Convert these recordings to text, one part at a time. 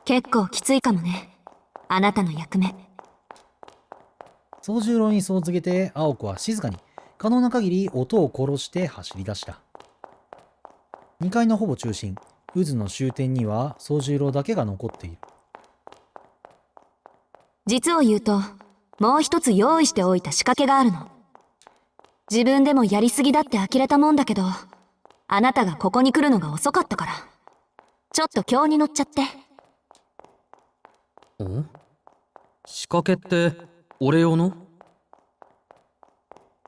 結構きついかもね。あなたの役目。宗十郎にそう告げて、青子は静かに可能な限り音を殺して走り出した。2階のほぼ中心、渦の終点には宗十郎だけが残っている。実を言うと、もう一つ用意しておいた仕掛けがあるの。自分でもやりすぎだって呆れたもんだけど、あなたがここに来るのが遅かったから。ちょっと興に乗っちゃって。ん？仕掛けって俺用の？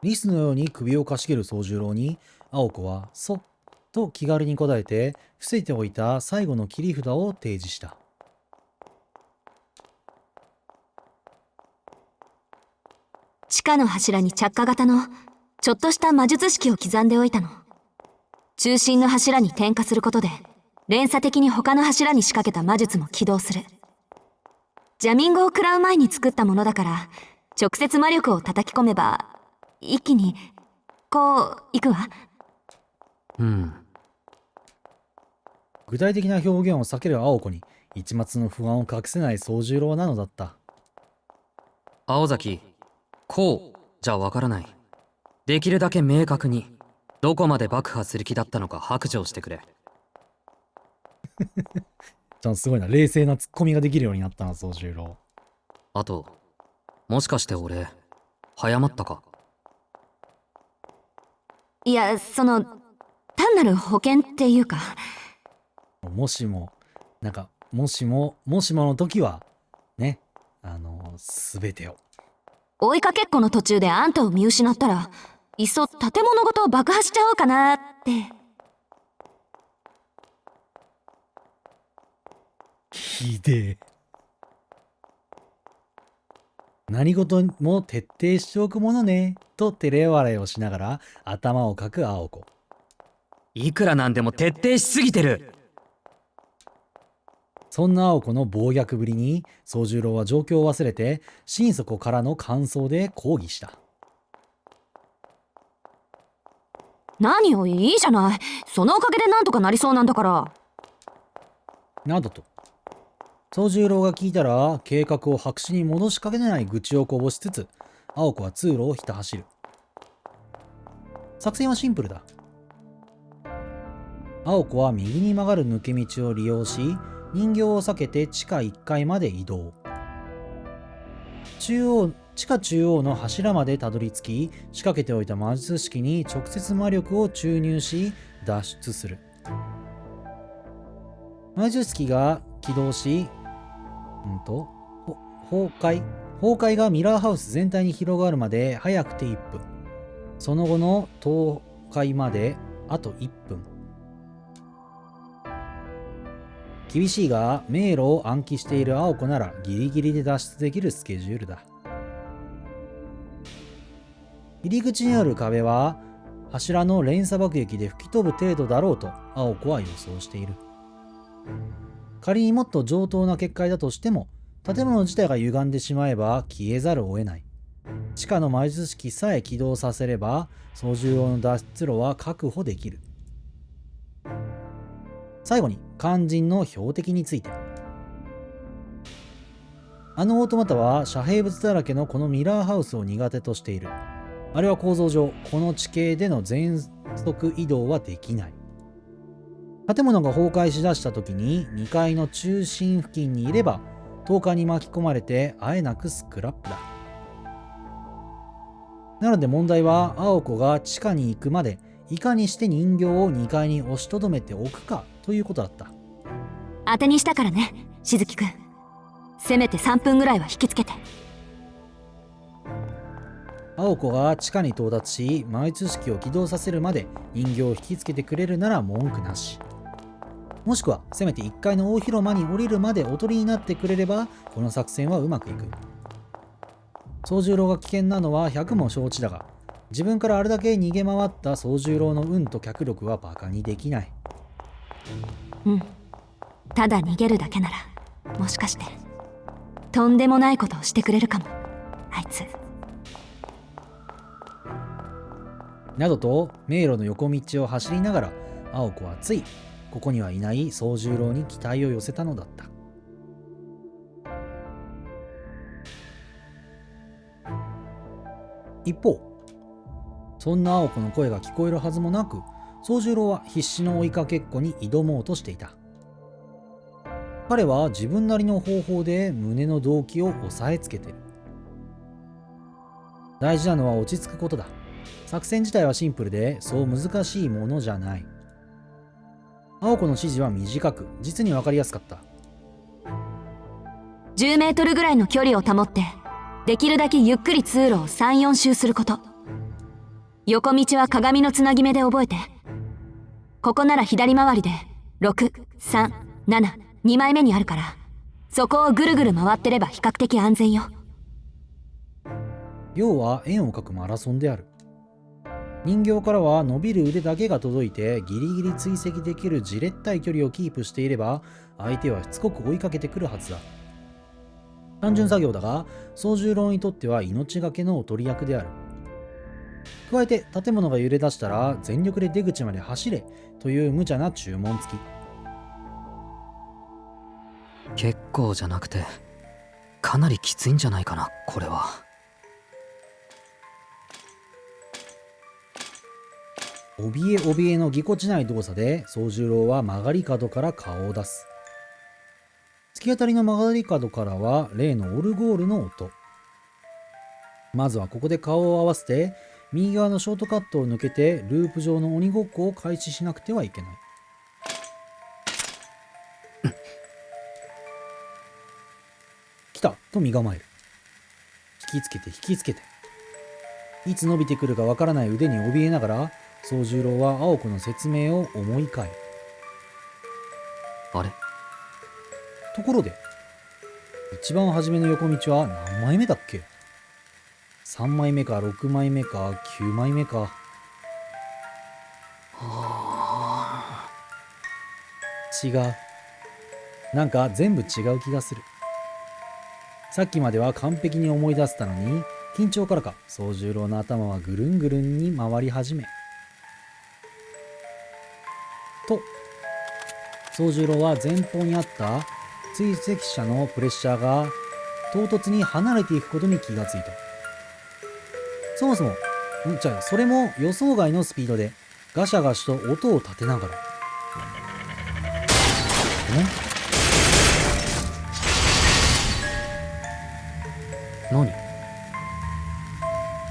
リスのように首をかしげる宗十郎に、青子はそっと気軽に答えて、伏せておいた最後の切り札を提示した。地下の柱に着火型のちょっとした魔術式を刻んでおいたの。中心の柱に点火することで連鎖的に他の柱に仕掛けた魔術も起動する。ジャミングを食らう前に作ったものだから、直接魔力を叩き込めば一気にこういくわ。具体的な表現を避ける青子に一抹の不安を隠せない宗十郎なのだった。青崎、こうじゃわからない。できるだけ明確にどこまで爆破する気だったのか白状してくれ。ちゃんすごいな、冷静なツッコミができるようになったな、宗十郎。あと、もしかして俺早まったか？いや、単なる保険っていうか。もしもの時はね、全てを。追いかけっこの途中であんたを見失ったら、いっそ建物ごと爆破しちゃおうかなって。ひでえ。何事も徹底しておくものね、と照れ笑いをしながら頭をかく青子。いくらなんでも徹底しすぎてる。そんな青子の暴虐ぶりに宗十郎は状況を忘れて心底からの感想で抗議した。何よ、いいじゃない。そのおかげでなんとかなりそうなんだから。などと宗十郎が聞いたら、計画を白紙に戻しかけない愚痴をこぼしつつ、青子は通路をひた走る。作戦はシンプルだ。青子は右に曲がる抜け道を利用し、人形を避けて地下1階まで移動。地下中央の柱までたどり着き、仕掛けておいた魔術式に直接魔力を注入し、脱出する。魔術式が起動し、崩壊がミラーハウス全体に広がるまで早くて1分。その後の倒壊まであと1分。厳しいが迷路を暗記している青子ならギリギリで脱出できるスケジュールだ。入り口にある壁は柱の連鎖爆撃で吹き飛ぶ程度だろうと青子は予想している。仮にもっと上等な結界だとしても、建物自体が歪んでしまえば消えざるを得ない。地下の魔術式さえ起動させれば宗十郎の脱出路は確保できる。最後に肝心の標的について。あのオートマタは遮蔽物だらけのこのミラーハウスを苦手としている。あれは構造上この地形での全速移動はできない。建物が崩壊しだした時に2階の中心付近にいれば10日に巻き込まれてあえなくスクラップだ。なので問題は青子が地下に行くまでいかにして人形を2階に押しとどめておくかということだった。当てにしたからね、しずきくん。せめて3分ぐらいは引きつけて。青子が地下に到達し魔術式を起動させるまで人形を引きつけてくれるなら文句なし。もしくはせめて1階の大広間に降りるまでおとりになってくれればこの作戦はうまくいく。宗十郎が危険なのは100も承知だが、自分からあれだけ逃げ回った宗十郎の運と脚力はバカにできない。ただ逃げるだけなら、もしかしてとんでもないことをしてくれるかも、あいつ。などと迷路の横道を走りながら青子はついここにはいない宗十郎に期待を寄せたのだった。一方、そんな青子の声が聞こえるはずもなく、宗十郎は必死の追いかけっこに挑もうとしていた。彼は自分なりの方法で胸の動機を押さえつけてる。大事なのは落ち着くことだ。作戦自体はシンプルで、そう難しいものじゃない。青子の指示は短く、実に分かりやすかった。10メートルぐらいの距離を保って、できるだけゆっくり通路を3、4周すること。横道は鏡のつなぎ目で覚えて。ここなら左回りで、6、3、7、2枚目にあるから、そこをぐるぐる回ってれば比較的安全よ。要は円を描くマラソンである。人形からは伸びる腕だけが届いてギリギリ追跡できるじれったい距離をキープしていれば、相手はしつこく追いかけてくるはずだ。単純作業だが、宗十郎にとっては命がけのおとり役である。加えて建物が揺れ出したら全力で出口まで走れという無茶な注文付き。結構じゃなくてかなりきついんじゃないかな、これは。怯え怯えのぎこちない動作で宗十郎は曲がり角から顔を出す。突き当たりの曲がり角からは例のオルゴールの音。まずはここで顔を合わせて右側のショートカットを抜けてループ上の鬼ごっこを開始しなくてはいけない。来たと身構える。引きつけて引きつけて。いつ伸びてくるかわからない腕に怯えながら宗十郎は青子の説明を思い返る。あれ、ところで一番初めの横道は何枚目だっけ？ 3 枚目か6枚目か9枚目か。違う。なんか全部違う気がする。さっきまでは完璧に思い出せたのに、緊張からか宗十郎の頭はぐるんぐるんに回り始めと、宗十郎は前方にあった追跡者のプレッシャーが唐突に離れていくことに気がついた。そもそもそれも予想外のスピードでガシャガシャと音を立てながら。何？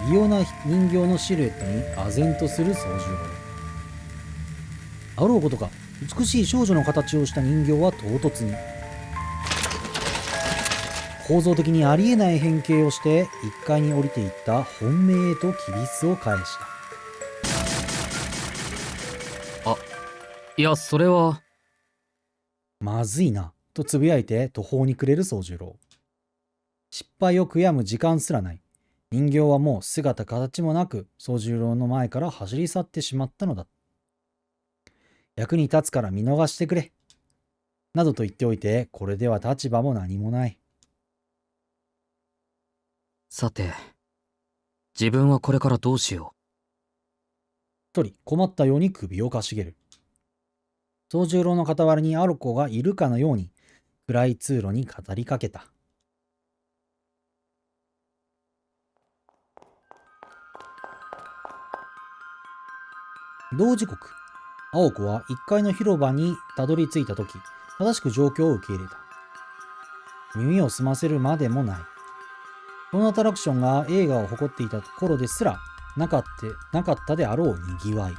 異様な人形のシルエットに唖然とする宗十郎。あろうことか美しい少女の形をした人形は唐突に構造的にありえない変形をして1階に降りていった本命へときびすを返した。いや、それは。まずいなとつぶやいて途方に暮れる宗十郎。失敗を悔やむ時間すらない。人形はもう姿形もなく宗十郎の前から走り去ってしまったのだ。役に立つから見逃してくれなどと言っておいて、これでは立場も何もない。さて、自分はこれからどうしよ一人困ったように首をかしげる。宗十郎の傍らにある子がいるかのように暗い通路に語りかけた。同時刻、青子は1階の広場にたどり着いたとき、正しく状況を受け入れた。耳を澄ませるまでもない。このアトラクションが映画を誇っていた頃ですらなかったであろうにぎわい。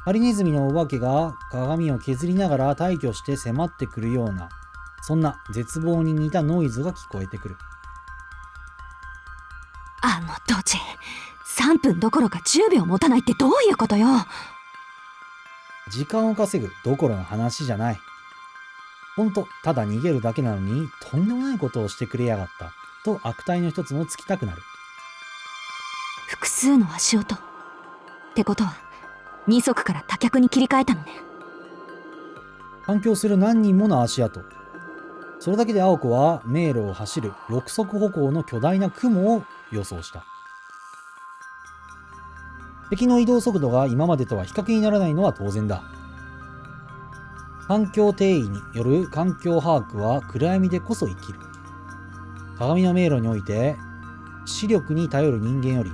ハリネズミのお化けが鏡を削りながら退去して迫ってくるような、そんな絶望に似たノイズが聞こえてくる。あのドジ、3分どころか10秒持たないってどういうことよ。時間を稼ぐどころの話じゃない。ほんと、ただ逃げるだけなのにとんでもないことをしてくれやがったと悪態の一つもつきたくなる。複数の足音ってことは二足から多脚に切り替えたのね。反響する何人もの足跡。それだけで青子は迷路を走る6足歩行の巨大な雲を予想した。敵の移動速度が今までとは比較にならないのは当然だ。環境定位による環境把握は暗闇でこそ生きる。鏡の迷路において視力に頼る人間より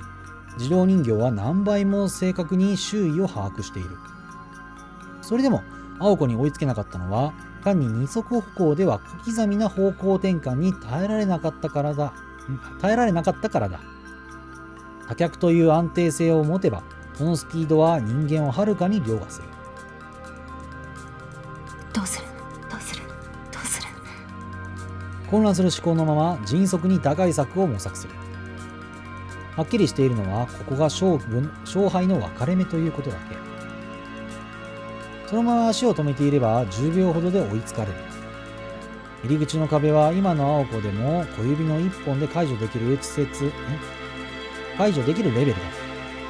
自動人形は何倍も正確に周囲を把握している。それでも青子に追いつけなかったのは、単に二足歩行では小刻みな方向転換に耐えられなかったからだ。多脚という安定性を持てば、そのスピードは人間をはるかに凌駕する。どうする。混乱する思考のまま迅速に打開策を模索する。はっきりしているのは、ここが勝敗の分かれ目ということだけ。そのまま足を止めていれば10秒ほどで追いつかれる。入り口の壁は今の青子でも小指の1本で解除できるレベルだ。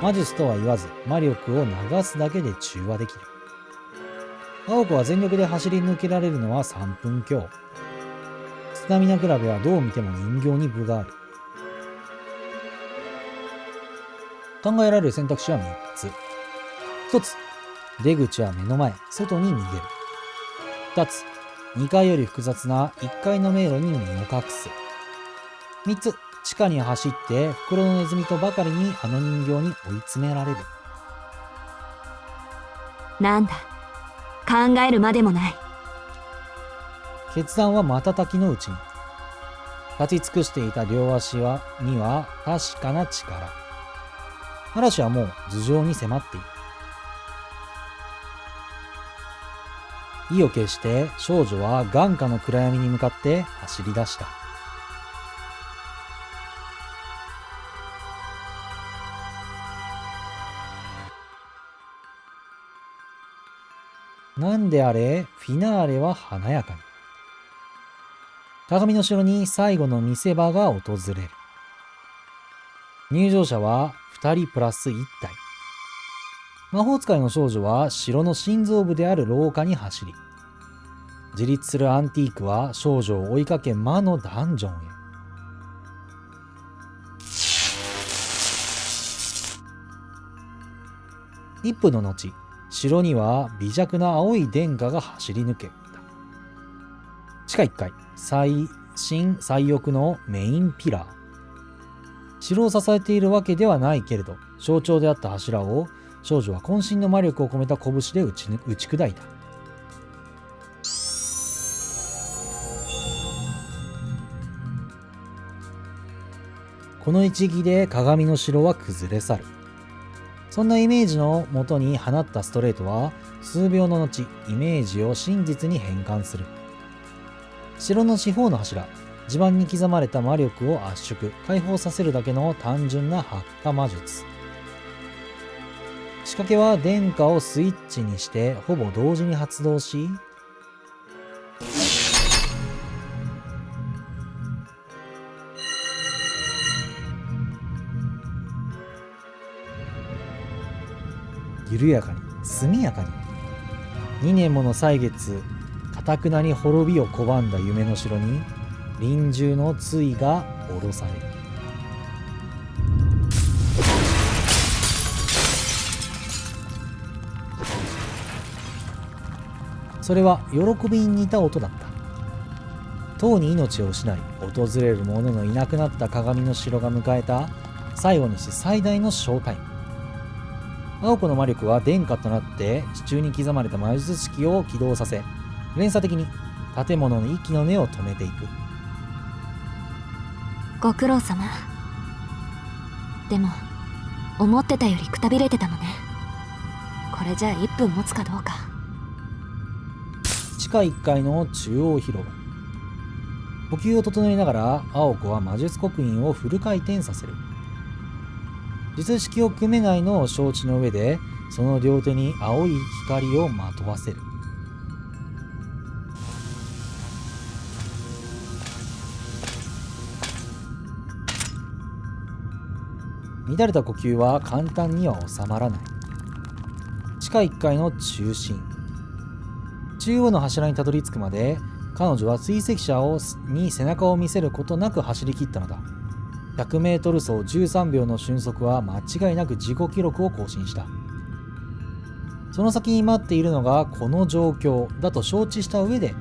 魔術とは言わず魔力を流すだけで中和できる。青子は全力で走り抜けられるのは3分強。スタミナ比べはどう見ても人形に分がある。考えられる選択肢は3つ。1つ、出口は目の前、外に逃げる。2つ、2階より複雑な1階の迷路に身を隠す。3つ、地下に走って袋のネズミとばかりにあの人形に追い詰められる。なんだ、考えるまでもない。決断は瞬きのうちに。立ち尽くしていた両足には確かな力。嵐はもう頭上に迫っている。意を決して少女は眼下の暗闇に向かって走り出した。なんであれ、フィナーレは華やかに。鏡の城に最後の見せ場が訪れる。入場者は2人プラス1体。魔法使いの少女は城の心臓部である廊下に走り、自立するアンティークは少女を追いかけ魔のダンジョンへ。1分の後、城には微弱な青い殿下が走り抜けた。地下1階、最奥のメインピラー。城を支えているわけではないけれど、象徴であった柱を少女は渾身の魔力を込めた拳で打ち砕いた。この一撃で鏡の城は崩れ去る。そんなイメージのもとに放ったストレートは、数秒の後、イメージを真実に変換する。城の四方の柱、地盤に刻まれた魔力を圧縮、解放させるだけの単純な発火魔術。仕掛けは殿下をスイッチにしてほぼ同時に発動し、緩やかに、速やかに、2年もの歳月、頑くなに滅びを拒んだ夢の城に、臨終の対が下ろされる。それは喜びに似た音だった。とうに命を失い、訪れる者のいなくなった鏡の城が迎えた最後にして最大のショータイム。青子の魔力は殿下となって地中に刻まれた魔術式を起動させ、連鎖的に建物の息の根を止めていく。ご苦労様。でも思ってたよりくたびれてたのね。これじゃあ1分持つかどうか。地下1階の中央広場。呼吸を整えながら青子は魔術刻印をフル回転させる。術式を組めないのを承知の上で、その両手に青い光をまとわせる。乱れた呼吸は簡単には収まらない。地下1階の中心、中央の柱にたどり着くまで、彼女は追跡者に背中を見せることなく走り切ったのだ。100メートル走13秒の瞬足は間違いなく自己記録を更新した。その先に待っているのがこの状況だと承知した上で、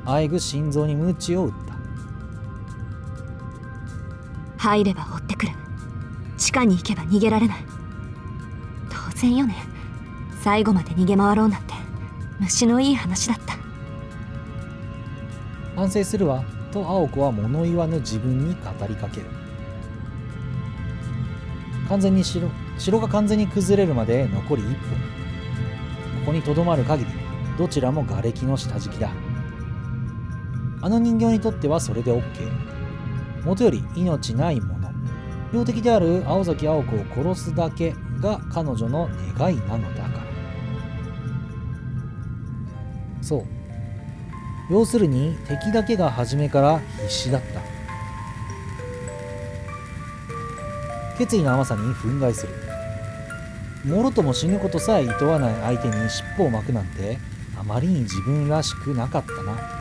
あえぐ心臓に鞭を打った。入れば追ってくる。地下に行けば逃げられない。当然よね。最後まで逃げ回ろうなんて虫のいい話だった。反省するわと青子は物言わぬ自分に語りかける。城が完全に崩れるまで残り1分。ここにとどまる限りどちらも瓦礫の下敷きだ。あの人形にとってはそれで OK。 もとより命ないもの、標的である青崎青子を殺すだけが彼女の願いなのだから。そう、要するに敵だけが初めから必死だった。決意の甘さに憤慨する。もろとも死ぬことさえ厭わない相手に尻尾を巻くなんてあまりに自分らしくなかったなと。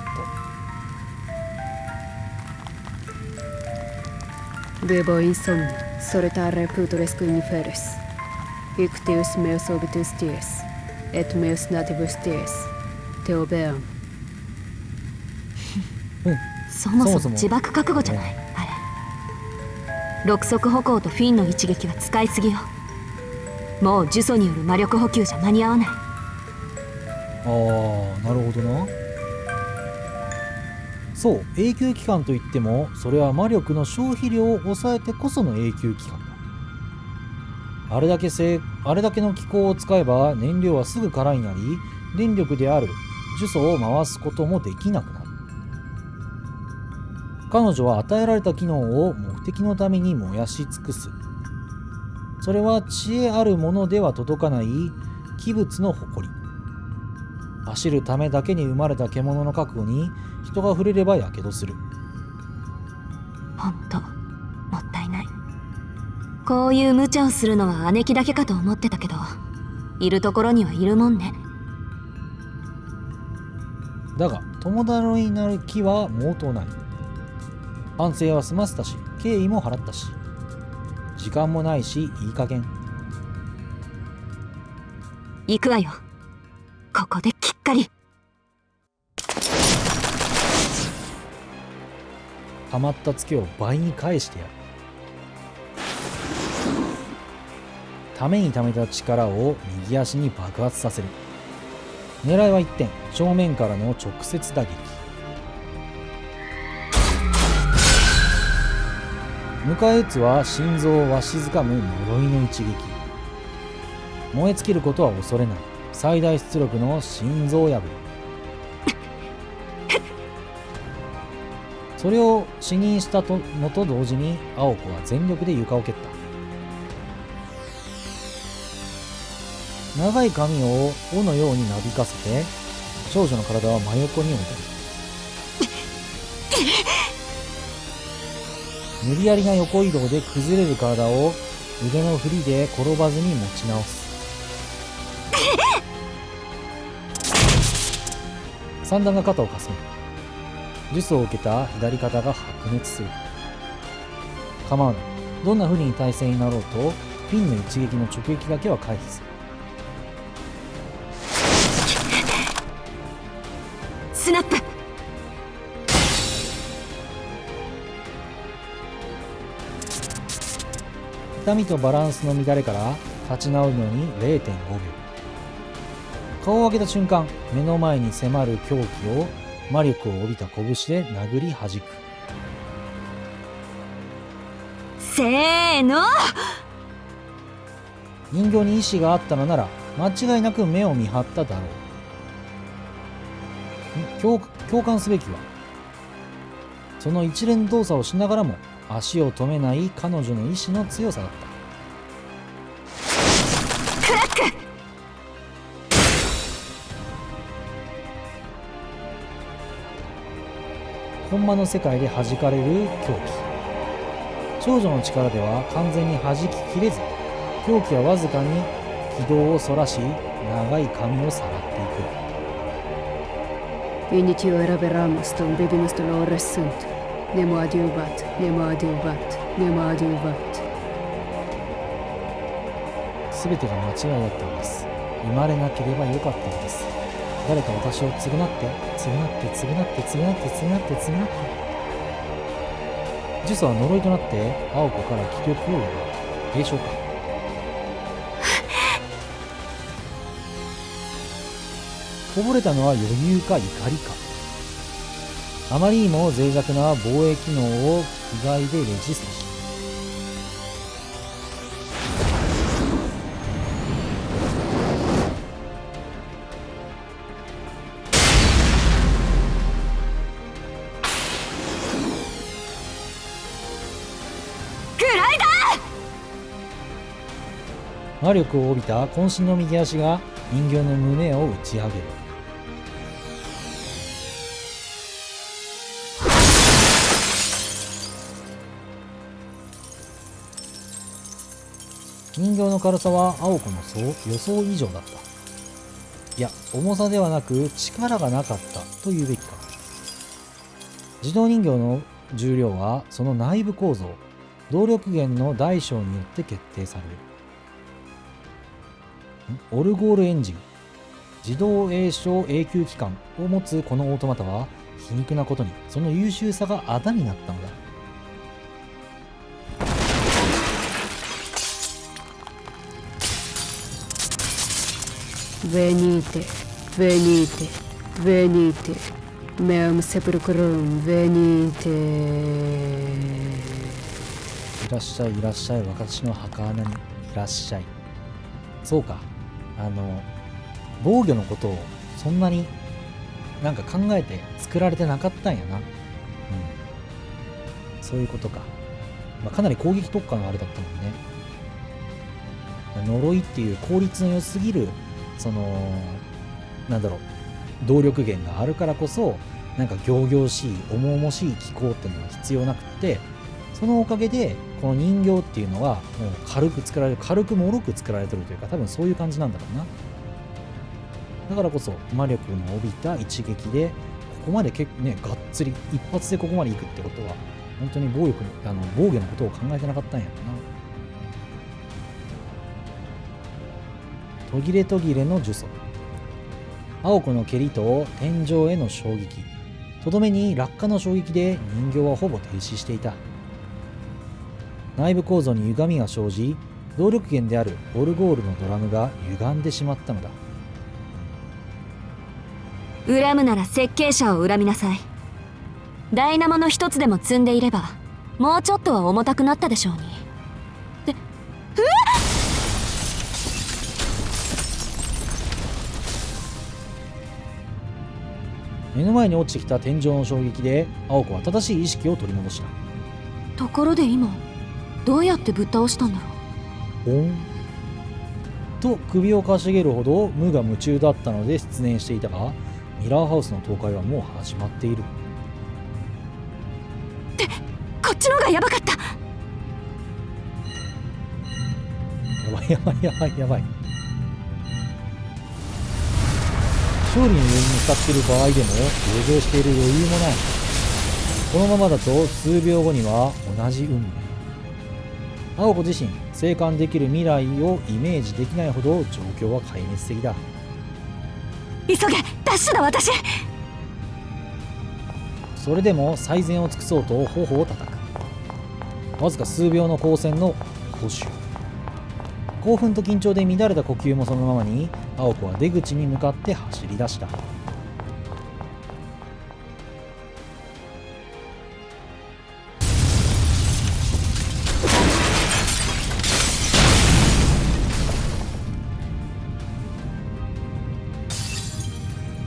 Bebo insomnia, solitare putoresque inferis. Ictius meus obitus dies, et meus nativus dies. Teobeam. そもそも自爆覚悟じゃない、あれ。六足歩行とフィンの一撃は使いすぎよ。もう呪詛による魔力補給じゃ間に合わない。ああ、なるほどな。そう、永久期間といってもそれは魔力の消費量を抑えてこその永久期間だ。あれだけの気候を使えば燃料はすぐ空になり、電力である呪詛を回すこともできなくなる。彼女は与えられた機能を目的のために燃やし尽くす。それは知恵あるものでは届かない器物の誇り。走るためだけに生まれた獣の覚悟に人が触れればやけどする。ほんともったいない。こういう無茶をするのは姉貴だけかと思ってたけど、いるところにはいるもんね。だが友達になる気は毛頭ない。反省は済ませたし、敬意も払ったし、時間もないし、いい加減。行くわよ。ここできっかり。溜まったツケを倍に返してやる。ためにためた力を右足に爆発させる。狙いは一点、正面からの直接打撃。迎え撃つは心臓をわしづかむ呪いの一撃。燃え尽きることは恐れない最大出力の心臓破り。それを視認したのと同時に青子は全力で床を蹴った。長い髪を尾のようになびかせて少女の体は真横に置いた。無理やりな横移動で崩れる体を腕の振りで転ばずに持ち直す。三段が肩をかすめ、呪詛を受けた左肩が白熱する。構わない。どんな不利に体勢になろうとフィンの一撃の直撃だけは回避する。スナップ。痛みとバランスの乱れから立ち直るのに 0.5 秒。顔を上げた瞬間、目の前に迫る狂気を魔力を帯びた拳で殴り弾く。せーの。人形に意志があったのなら間違いなく目を見張っただろう。共感すべきはその一連動作をしながらも足を止めない彼女の意志の強さだった。クラック。本間の世界で弾かれる狂気。少女の力では完全に弾ききれず、狂気はわずかに軌道をそらし、長い髪をさらっていく。 Initio eraveramus dum bibimus dolores sunt. Nemo adiuvat, nemo adiuvat, nemo adiuvat. すべてが間違いだったのです。生まれなければよかったのです。誰か私を償って、償って、償って、償って、償って、償って。ジュソは呪いとなって青子から気力を奪う。軽傷か。こぼれたのは余裕か怒りか。あまりにも脆弱な防衛機能を不甲斐でレジストし、魔力を帯びた渾身の右足が人形の胸を打ち上げる。人形の軽さは青子の予想以上だった。いや、重さではなく力がなかったと言うべきか。自動人形の重量はその内部構造、動力源の大小によって決定される。オルゴールエンジン、自動栄唱永久機関を持つこのオートマタは皮肉なことにその優秀さがあだになったのだ。Venite, venite, venite, meum sepulcrum, venite. いらっしゃいいらっしゃい、私の墓穴にいらっしゃい。そうか、防御のことをそんなになんか考えて作られてなかったんやな。そういうことか。かなり攻撃特化のあれだったもんね。呪いっていう効率の良すぎる動力源があるからこそ、なんか仰々しい重々しい機構っていうのが必要なくって、そのおかげでこの人形っていうのはもう軽く脆く作られてるというか、多分そういう感じなんだろうな。だからこそ魔力の帯びた一撃でここまでがっつり一発でここまで行くってことは、本当に防御のことを考えてなかったんやろな。途切れ途切れの呪詛、青子の蹴りと天井への衝撃、とどめに落下の衝撃で人形はほぼ停止していた。内部構造に歪みが生じ、動力源であるオルゴールのドラムが歪んでしまったのだ。恨むなら設計者を恨みなさい。ダイナモの一つでも積んでいればもうちょっとは重たくなったでしょうに。目の前に落ちてきた天井の衝撃で青子は正しい意識を取り戻した。ところで今どうやってぶっ倒したんだろう。オンと首をかしげるほど無我夢中だったので失念していたが、ミラーハウスの倒壊はもう始まっている。こっちのがやばかった。やばいやばいやばいやばい。勝利の余韻に浸っている場合でも同情している余裕もない。このままだと数秒後には同じ運命。青子自身生還できる未来をイメージできないほど状況は壊滅的だ。急げ、ダッシュだ私。それでも最善を尽くそうと頬を叩く。わずか数秒の交戦の報酬。興奮と緊張で乱れた呼吸もそのままに、青子は出口に向かって走り出した。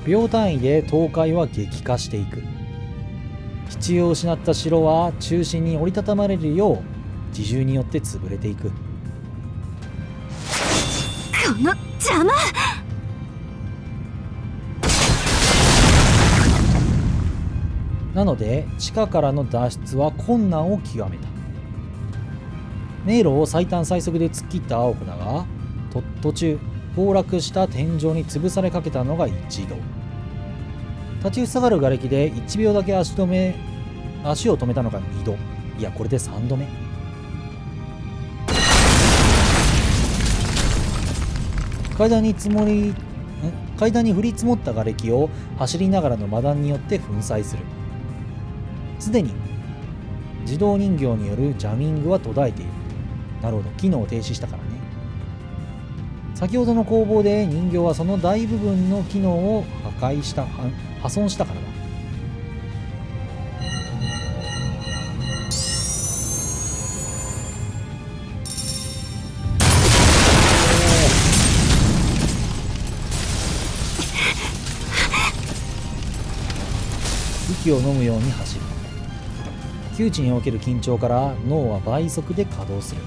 秒単位で倒壊は激化していく。必要を失った城は中心に折りたたまれるよう自重によって潰れていく。この邪魔。なので地下からの脱出は困難を極めた。迷路を最短最速で突っ切った青子だが、途中崩落した天井に潰されかけたのが一度。立ちふさがる瓦礫で1秒だけ足を止めたのが2度。いや、これで3度目。階段に降り積もった瓦礫を走りながらの魔弾によって粉砕する。すでに自動人形によるジャミングは途絶えている。なるほど、機能を停止したからね。先ほどの攻防で人形はその大部分の機能を破損したからだ。息を飲むように走る。窮地における緊張から脳は倍速で稼働する。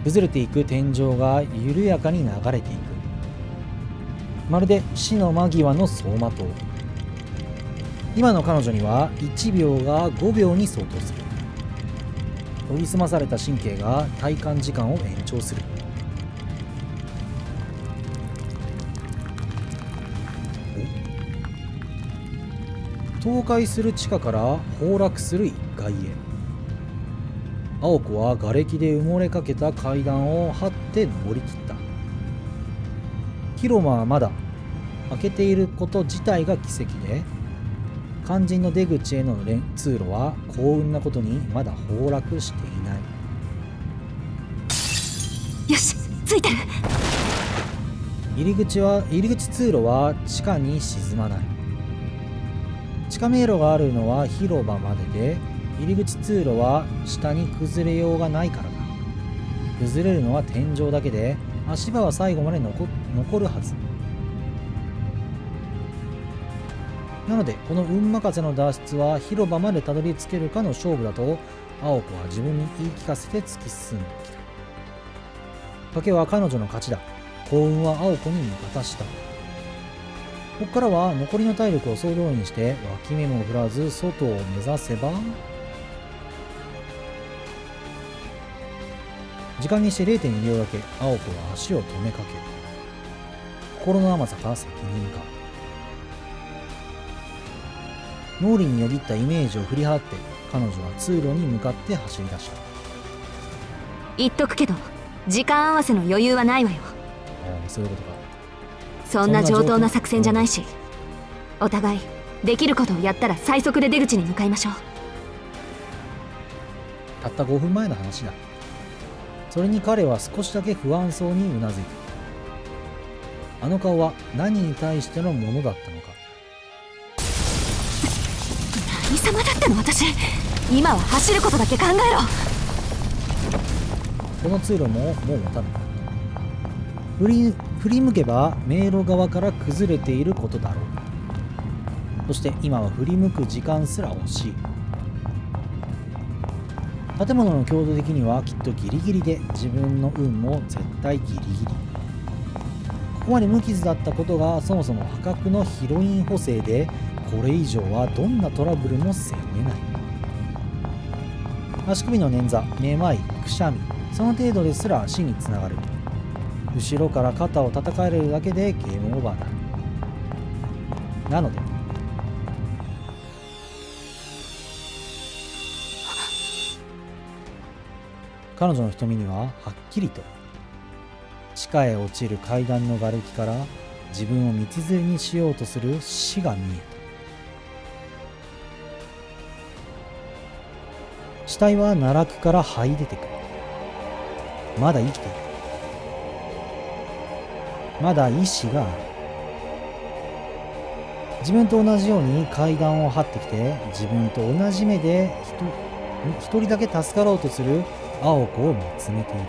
崩れていく天井が緩やかに流れていく。まるで死の間際の走馬灯。今の彼女には1秒が5秒に相当する。研ぎ澄まされた神経が体感時間を延長する。倒壊する地下から崩落する1階へ。青子は瓦礫で埋もれかけた階段を這って登りきった。広間はまだ開けていること自体が奇跡で、肝心の出口への通路は幸運なことにまだ崩落していない。よし、ついてる。入り口通路は地下に沈まない。地下迷路があるのは広場までで、入り口通路は下に崩れようがないからだ。崩れるのは天井だけで、足場は最後まで残るはず。なのでこの運任せの脱出は広場までたどり着けるかの勝負だと青子は自分に言い聞かせて突き進んできた。賭けは彼女の勝ちだ。幸運は青子に味方した。ここからは残りの体力を総動員して脇目も振らず外を目指せば、時間にして 0.2 秒だけ青子は足を止めかける。心の甘さか責任か。脳裏によぎったイメージを振り払って彼女は通路に向かって走り出した。言っとくけど時間合わせの余裕はないわよ。ああ、そういうことか。そんな上等な作戦じゃないし、お互いできることをやったら最速で出口に向かいましょう。たった5分前の話だ。それに彼は少しだけ不安そうにうなずいた。あの顔は何に対してのものだったのか。何様だったの私。今は走ることだけ考えろ。この通路ももう持たない。振り向けば迷路側から崩れていることだろう。そして今は振り向く時間すら惜しい。建物の強度的にはきっとギリギリで、自分の運も絶対ギリギリ。ここまで無傷だったことがそもそも破格のヒロイン補正で、これ以上はどんなトラブルも背負えない。足首の捻挫、めまい、くしゃみ、その程度ですら死につながる。後ろから肩を叩かれるだけでゲームオーバーだ。なので彼女の瞳にははっきりと地下へ落ちる階段の瓦礫から自分を道連れにしようとする死が見えた。死体は奈落から這い出てくる。まだ生きている。まだ意志がある。自分と同じように階段を這ってきて、自分と同じ目で一人だけ助かろうとする青子を見つめている。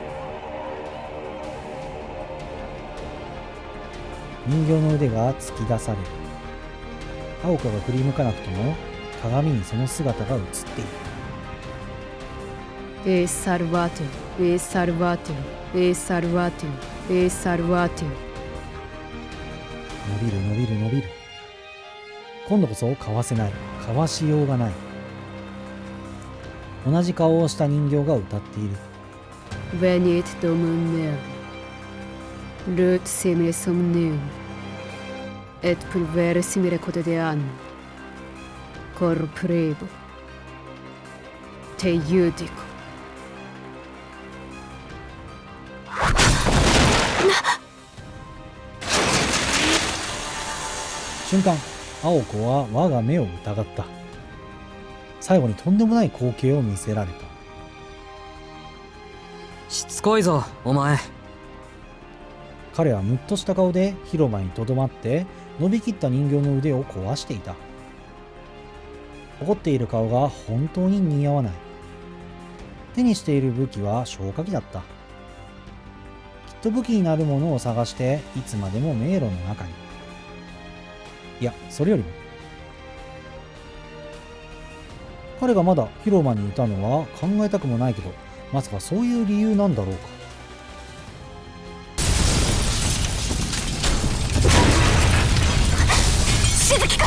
人形の腕が突き出される。青子が振り向かなくとも鏡にその姿が映っている。E salvato, e salvato, e salvato, e salvato。伸びる伸びる伸びる。今度こそかわせない。かわしようがない。同じ顔をした人形が歌っている。Venit domum meum, lut simile somnium, et pulvere simile quotidianum, corprebo, te iudico。瞬間、青子は我が目を疑った。最後にとんでもない光景を見せられた。しつこいぞお前。彼はムッとした顔で広場にとどまって伸びきった人形の腕を壊していた。怒っている顔が本当に似合わない。手にしている武器は消火器だった。きっと武器になるものを探していつまでも迷路の中に。いや、それよりも彼がまだ広場にいたのは考えたくもないけど、まさかそういう理由なんだろうか。しずきくん。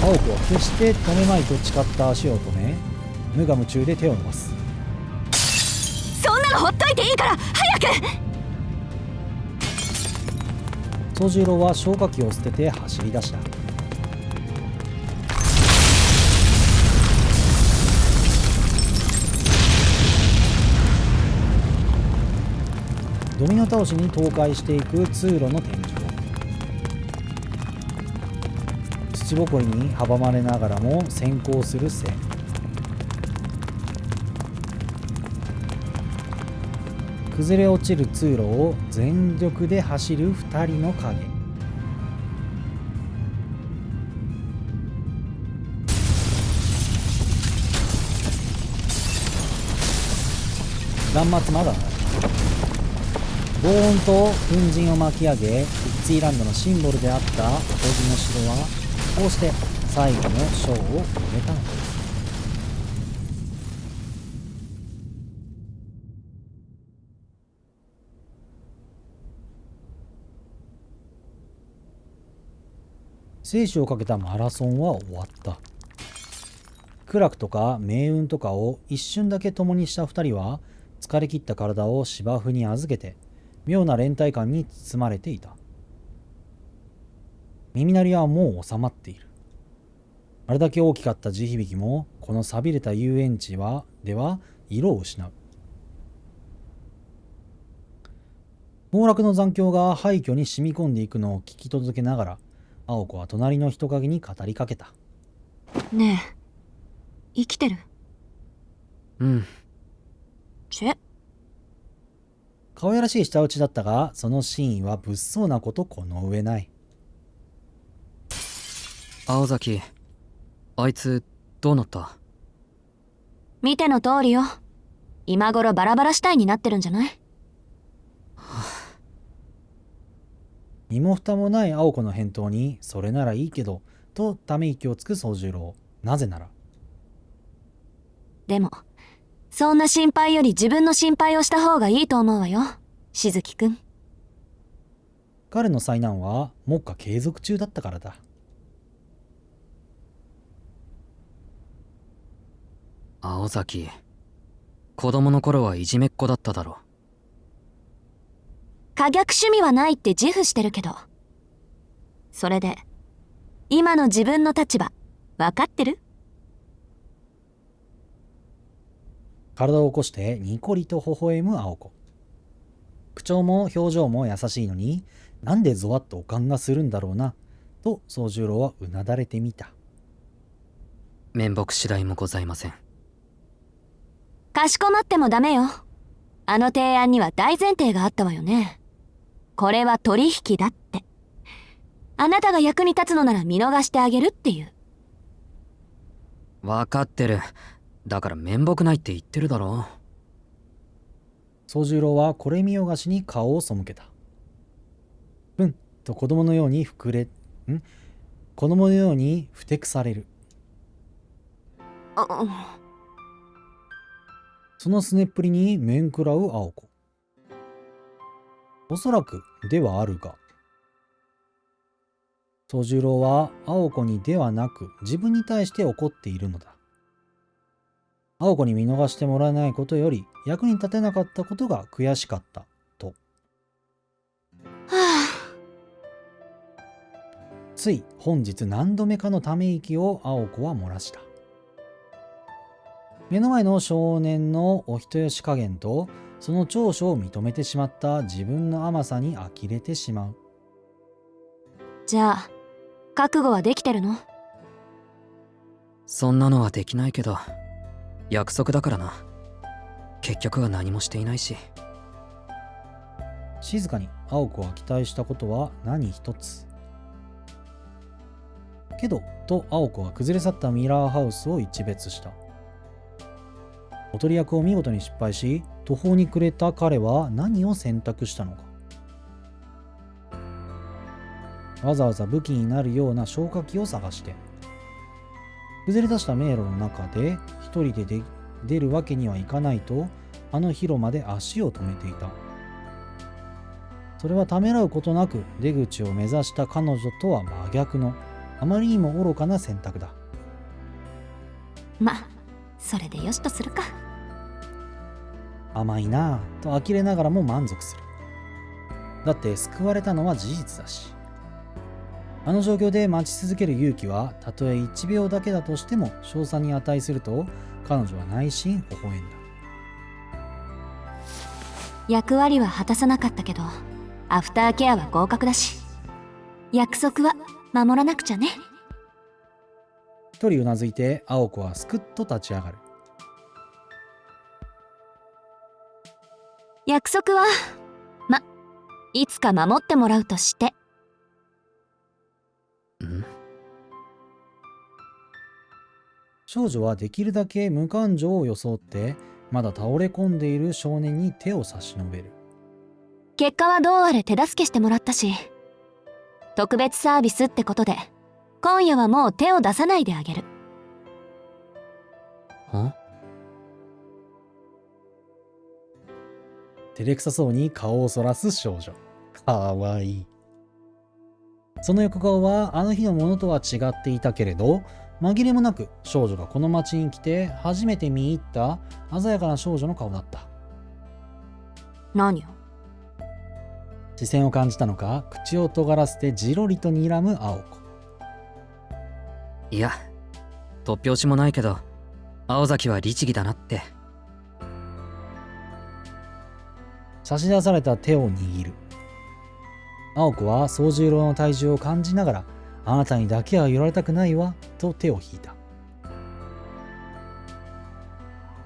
青子は決して止めまいと誓った足を止め、無我夢中で手を伸ばす。そんなのほっといていいから早く。宗十郎は消火器を捨てて走り出した。ドミノ倒しに倒壊していく通路の天井。土ぼこりに阻まれながらも先行する線。崩れ落ちる通路を全力で走る2人の影。断末魔だ。轟音と粉塵を巻き上げ、ウッツィーランドのシンボルであった扇の城はこうして最後のショーを終えたのです。生死をかけたマラソンは終わった。苦楽とか命運とかを一瞬だけ共にした2人は疲れ切った体を芝生に預けて妙な連帯感に包まれていた。耳鳴りはもう収まっている。あれだけ大きかった地響きもこの寂れた遊園地では色を失う。猛落の残響が廃墟に染み込んでいくのを聞き届けながら、青子は隣の人影に語りかけた。ねえ、生きてる？うん。チェ。可愛らしい舌打ちだったが、その真意は物騒なことこの上ない。青崎、あいつどうなった？見ての通りよ。今頃バラバラ死体になってるんじゃない？身も蓋もない青子の返答に、それならいいけどとため息をつく宗十郎。なぜならでもそんな心配より自分の心配をした方がいいと思うわよ、しずきくん。彼の災難は目下継続中だったからだ。青崎、子供の頃はいじめっ子だっただろ。可逆趣味はないって自負してるけど、それで今の自分の立場分かってる？体を起こしてニコリと微笑む青子。口調も表情も優しいのに、なんでゾワッとおかんがするんだろうなと宗十郎はうなだれてみた。面目次第もございません。かしこまってもダメよ。あの提案には大前提があったわよね。これは取引だって。あなたが役に立つのなら見逃してあげるっていう。分かってる。だから面目ないって言ってるだろ。宗十郎はこれ見よがしに顔を背けた。うんと子供のように子供のようにふてくされる。そのすねっぷりに面食らう青子。おそらくではあるが、宗十郎は青子にではなく自分に対して怒っているのだ。青子に見逃してもらえないことより役に立てなかったことが悔しかったと。つい本日何度目かのため息を青子は漏らした。目の前の少年のお人よし加減とその長所を認めてしまった自分の甘さに呆れてしまう。じゃあ覚悟はできてるの？そんなのはできないけど、約束だからな。結局は何もしていないし。静かに青子は期待したことは何一つ。けど、と青子は崩れ去ったミラーハウスを一別した。おとり役を見事に失敗し、途方に暮れた彼は何を選択したのか。わざわざ武器になるような消火器を探して、崩れ出した迷路の中で一人で出るわけにはいかないと、あの広間で足を止めていた。それはためらうことなく出口を目指した彼女とは真逆の、あまりにも愚かな選択だ。ま、それでよしとするか。甘いなぁと呆れながらも満足する。だって救われたのは事実だし。あの状況で待ち続ける勇気はたとえ1秒だけだとしても称賛に値すると彼女は内心微笑んだ。役割は果たさなかったけど、アフターケアは合格だし、約束は守らなくちゃね。一人うなずいて青子はすくっと立ち上がる。約束は、いつか守ってもらうとして。少女はできるだけ無感情を装ってまだ倒れ込んでいる少年に手を差し伸べる。結果はどうあれ手助けしてもらったし、特別サービスってことで今夜はもう手を出さないであげる。照れくさそうに顔をそらす少女。かわいい。その横顔はあの日のものとは違っていたけれど、紛れもなく少女がこの町に来て初めて見入った鮮やかな少女の顔だった。何を？視線を感じたのか、口を尖らせてじろりと睨む青子。いや、突拍子もないけど、青崎は律儀だなって。差し出された手を握る。青子は宗十郎の体重を感じながら、あなたにだけは寄られたくないわと手を引いた。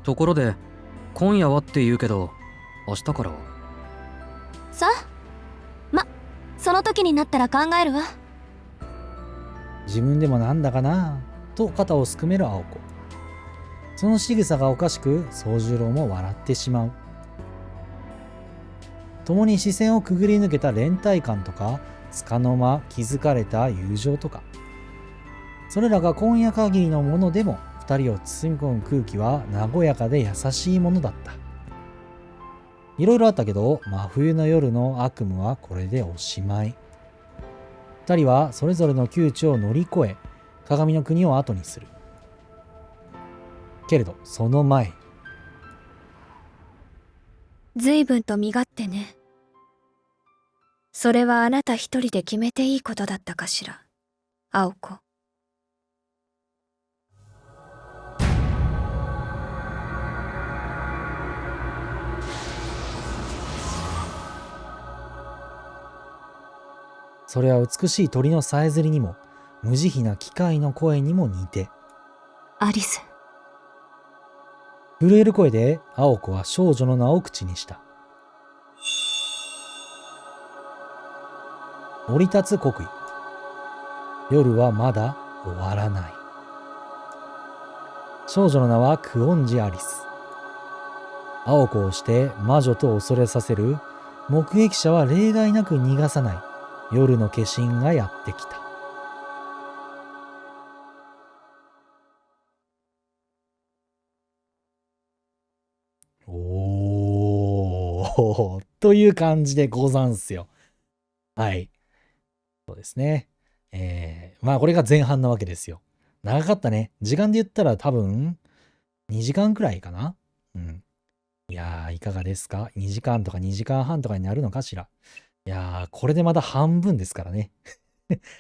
ところで、今夜はって言うけど、明日からは？さあ、その時になったら考えるわ。自分でもなんだかなと肩をすくめる青子。その仕草がおかしく宗十郎も笑ってしまう。共に視線をくぐり抜けた連帯感とか、束の間築かれた友情とか、それらが今夜限りのものでも二人を包み込む空気は和やかで優しいものだった。いろいろあったけど、真冬の夜の悪夢はこれでおしまい。二人はそれぞれの窮地を乗り越え、鏡の国を後にする。けれどその前、随分と身勝手ね。それはあなた一人で決めていいことだったかしら、青子。それは美しい鳥のさえずりにも、無慈悲な機械の声にも似て、アリス。震える声で青子は少女の名を口にした。降り立つ国威。夜はまだ終わらない。少女の名はクオンジ・アリス。青子をして魔女と恐れさせる、目撃者は例外なく逃がさない夜の化身がやってきた。おーという感じでござんすよ。はい。そうですね。まあこれが前半なわけですよ。長かったね。時間で言ったら多分2時間くらいかな。うん。いやー、いかがですか？ 2 時間とか2時間半とかになるのかしら。いやー、これでまだ半分ですからね。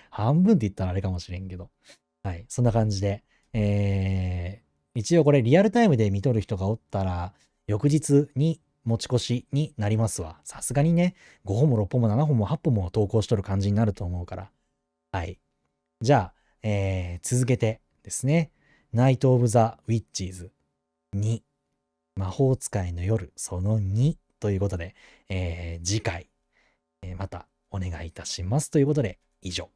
半分って言ったらあれかもしれんけど。はい。そんな感じで。一応これリアルタイムで見とる人がおったら、翌日に持ち越しになりますわ。さすがにね、5本も6本も7本も8本も投稿しとる感じになると思うから。はい。じゃあ、続けてですね。ナイト・オブ・ザ・ウィッチーズ2、魔法使いの夜その2ということで、次回、またお願いいたしますということで、以上。